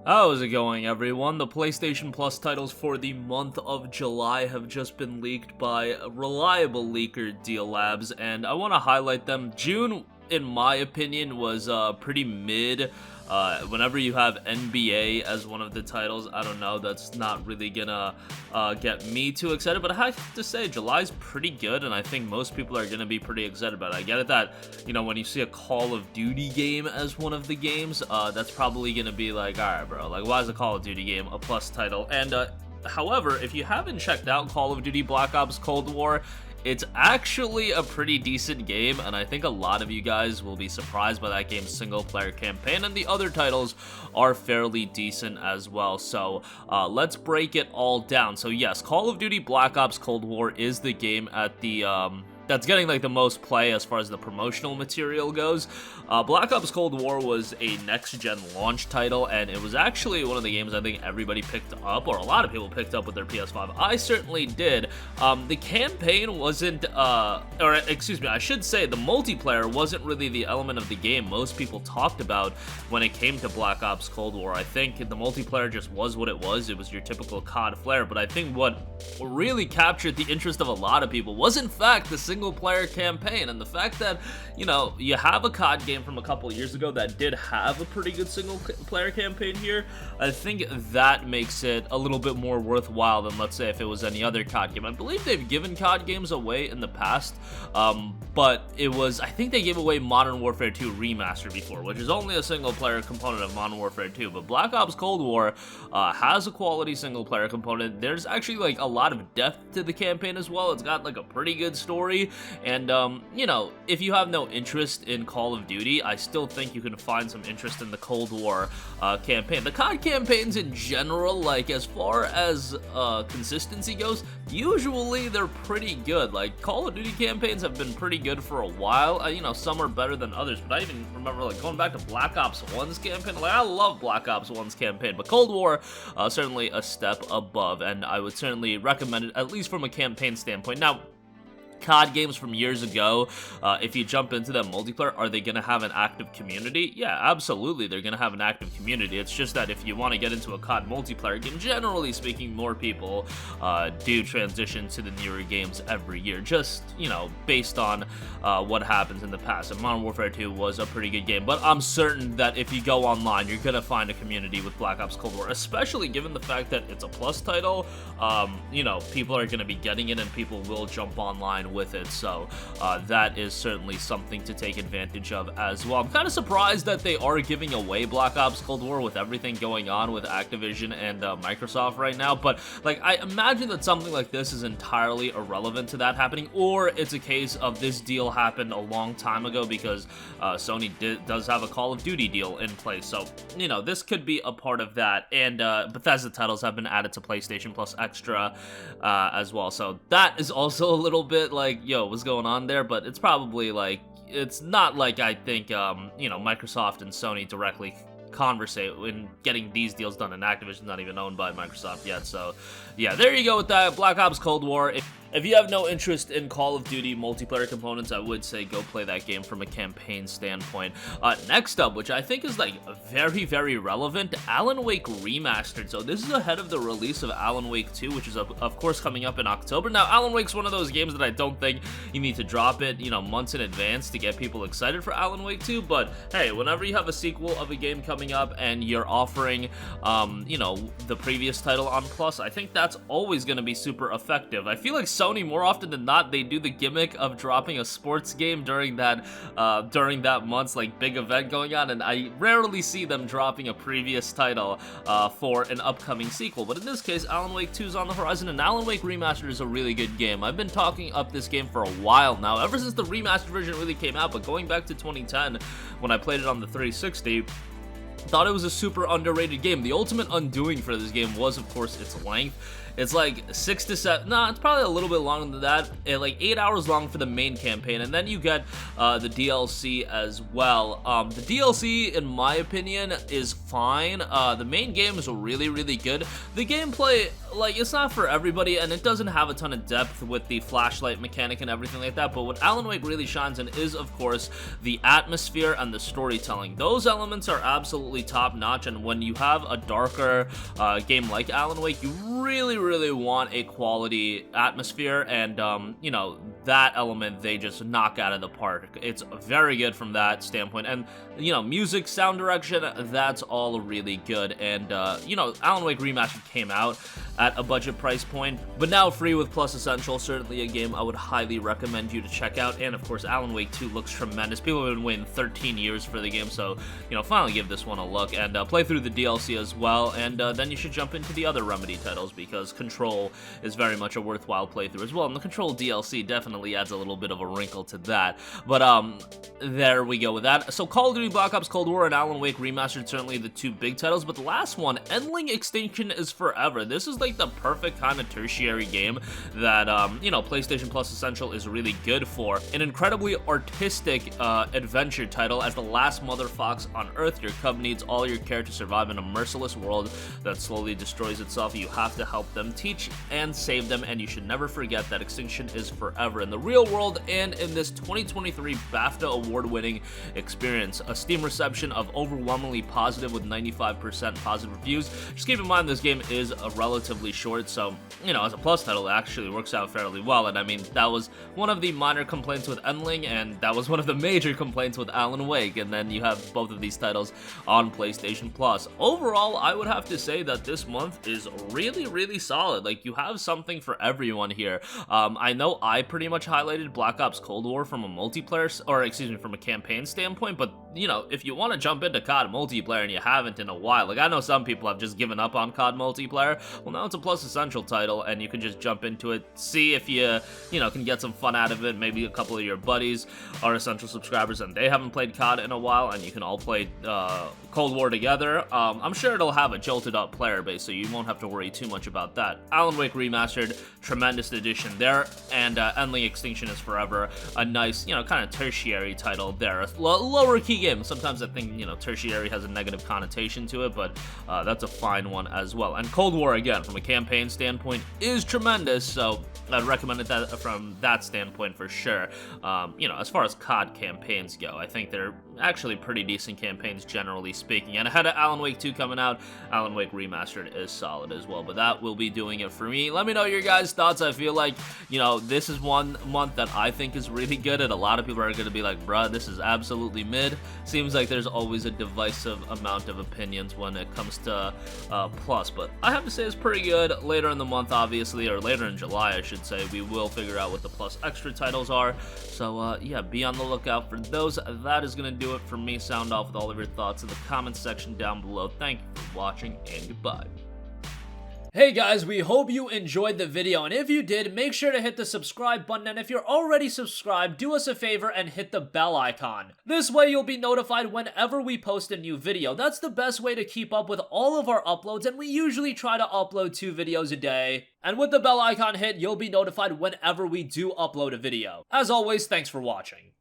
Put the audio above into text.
How's it going, everyone? The PlayStation Plus titles for the month of July have just been leaked by a reliable leaker Deal Labs, and I want to highlight them. June, in my opinion, was pretty mid. Whenever you have NBA as one of the titles, I don't know, that's not really gonna get me too excited, but I have to say, July's pretty good, and I think most people are gonna be pretty excited about it. I get it that, when you see a Call of Duty game as one of the games, that's probably gonna be like, alright bro, like why is a Call of Duty game a plus title? And however, if you haven't checked out Call of Duty Black Ops Cold War, it's actually a pretty decent game, and I think a lot of you guys will be surprised by that game's single-player campaign, and the other titles are fairly decent as well. So let's break it all down. So yes, Call of Duty Black Ops Cold War is the game at the that's getting like the most play as far as the promotional material goes. Black Ops Cold War was a next-gen launch title, and it was actually one of the games I think everybody picked up, or a lot of people picked up with their PS5. I certainly did. The campaign wasn't, or excuse me, I should say the multiplayer wasn't really the element of the game most people talked about when it came to Black Ops Cold War. I think the multiplayer just was what it was. It was your typical COD flair, but I think what really captured the interest of a lot of people was in fact the single-player campaign, and the fact that, you have a COD game from a couple years ago that did have a pretty good single-player campaign here. I think that makes it a little bit more worthwhile than, let's say, if it was any other COD game. I believe they've given COD games away in the past, but I think they gave away Modern Warfare 2 Remastered before, which is only a single-player component of Modern Warfare 2, but Black Ops Cold War has a quality single-player component. There's actually, like, a lot of depth to the campaign as well. It's got, like, a pretty good story, and, if you have no interest in Call of Duty, I still think you can find some interest in the Cold War campaign. The COD campaigns in general, like, as far as consistency goes, usually they're pretty good. Like, Call of Duty campaigns have been pretty good for a while. Some are better than others, but I even remember, like, going back to Black Ops 1's campaign. Like, I love Black Ops 1's campaign, but Cold War, certainly a step above, and I would certainly recommend it, at least from a campaign standpoint. Now, COD games from years ago, if you jump into that multiplayer, are they going to have an active community? Yeah, absolutely, they're going to have an active community. It's just that if you want to get into a COD multiplayer game, generally speaking, more people do transition to the newer games every year, just, based on what happens in the past. And Modern Warfare 2 was a pretty good game, but I'm certain that if you go online, you're going to find a community with Black Ops Cold War, especially given the fact that it's a plus title. People are going to be getting it, and people will jump online with it, so that is certainly something to take advantage of as well. I'm kind of surprised that they are giving away Black Ops Cold War with everything going on with Activision and Microsoft right now, but like I imagine that something like this is entirely irrelevant to that happening, or it's a case of this deal happened a long time ago because Sony does have a Call of Duty deal in place, so this could be a part of that. And Bethesda titles have been added to PlayStation Plus Extra as well, so that is also a little bit like, yo, what's going on there? But it's probably like, it's not like I think, Microsoft and Sony directly conversate in getting these deals done, and Activision's not even owned by Microsoft yet. So yeah, there you go with that. Black Ops Cold War. If you have no interest in Call of Duty multiplayer components, I would say go play that game from a campaign standpoint. Next up, which I think is like very, very relevant, Alan Wake Remastered. So this is ahead of the release of Alan Wake 2, which is of course coming up in October. Now, Alan Wake's one of those games that I don't think you need to drop it, months in advance to get people excited for Alan Wake 2. But hey, whenever you have a sequel of a game coming up and you're offering, the previous title on Plus, I think that's always going to be super effective. I feel like Sony, more often than not, they do the gimmick of dropping a sports game during that month's like big event going on, and I rarely see them dropping a previous title for an upcoming sequel. But in this case, Alan Wake 2 is on the horizon, and Alan Wake Remastered is a really good game. I've been talking up this game for a while now, ever since the remastered version really came out, but going back to 2010 when I played it on the 360, thought it was a super underrated game. The ultimate undoing for this game was, of course, its length. It's like 6 to 7, nah, it's probably a little bit longer than that, like 8 hours long for the main campaign, and then you get the DLC as well. The DLC, in my opinion, is fine. The main game is really, really good. The gameplay, like, it's not for everybody, and it doesn't have a ton of depth with the flashlight mechanic and everything like that, but what Alan Wake really shines in is, of course, the atmosphere and the storytelling. Those elements are absolutely top-notch, and when you have a darker game like Alan Wake, you really, really want a quality atmosphere, and, you know, that element they just knock out of the park. It's very good from that standpoint, and, you know, music, sound direction, that's all really good, and, you know, Alan Wake Remastered came out at a budget price point, but now free with Plus Essential. Certainly a game I would highly recommend you to check out, and of course Alan Wake 2 looks tremendous. People have been waiting 13 years for the game, so, you know, finally give this one a look, and play through the DLC as well, and then you should jump into the other Remedy titles, because Control is very much a worthwhile playthrough as well, and the Control DLC definitely adds a little bit of a wrinkle to that, but there we go with that. So Call of Duty Black Ops Cold War and Alan Wake Remastered, certainly the two big titles, but the last one, Endling Extinction is Forever. This is like the perfect kind of tertiary game that, you know, PlayStation Plus Essential is really good for. An incredibly artistic adventure title. As the last mother fox on Earth, your cub needs all your care to survive in a merciless world that slowly destroys itself. You have to help them, teach and save them, and you should never forget that extinction is forever in the real world and in this 2023 BAFTA award-winning experience. A Steam reception of overwhelmingly positive with 95% positive reviews. Just keep in mind this game is a relatively short, so, you know, as a Plus title, it actually works out fairly well, and I mean, that was one of the minor complaints with Endling, and that was one of the major complaints with Alan Wake, and then you have both of these titles on PlayStation Plus. Overall, I would have to say that this month is really, really solid. Like, you have something for everyone here. I know I pretty much highlighted Black Ops Cold War from a multiplayer, or excuse me, from a campaign standpoint, but, you know, if you want to jump into COD multiplayer and you haven't in a while, like, I know some people have just given up on COD multiplayer, well, now it's a Plus Essential title, and you can just jump into it, see if you know, can get some fun out of it. Maybe a couple of your buddies are Essential subscribers and they haven't played COD in a while, and you can all play Cold War together. I'm sure it'll have a jolted up player base, so you won't have to worry too much about that. Alan Wake Remastered, tremendous addition there, and Endling Extinction is Forever, a nice, you know, kind of tertiary title there. A lower key game. Sometimes I think, you know, tertiary has a negative connotation to it, but that's a fine one as well. And Cold War, again, from a campaign standpoint, is tremendous, so I'd recommend it that from that standpoint for sure. You know, as far as COD campaigns go, I think they're actually pretty decent campaigns, generally speaking. And ahead of Alan Wake 2 coming out, Alan Wake Remastered is solid as well. But that will be doing it for me. Let me know your guys' thoughts. I feel like, you know, this is one month that I think is really good, and a lot of people are going to be like, bruh, this is absolutely mid. Seems like there's always a divisive amount of opinions when it comes to Plus, but I have to say it's pretty good. Later in the month, obviously, or later in July, I should say, we will figure out what the Plus Extra titles are. So, yeah, be on the lookout for those. That is going to do it for me. Sound off with all of your thoughts in the comments section down below. Thank you for watching, and goodbye. Hey guys, we hope you enjoyed the video, and if you did, make sure to hit the subscribe button, and if you're already subscribed, do us a favor and hit the bell icon. This way you'll be notified whenever we post a new video. That's the best way to keep up with all of our uploads, and we usually try to upload 2 videos a day. And with the bell icon hit, you'll be notified whenever we do upload a video. As always, thanks for watching.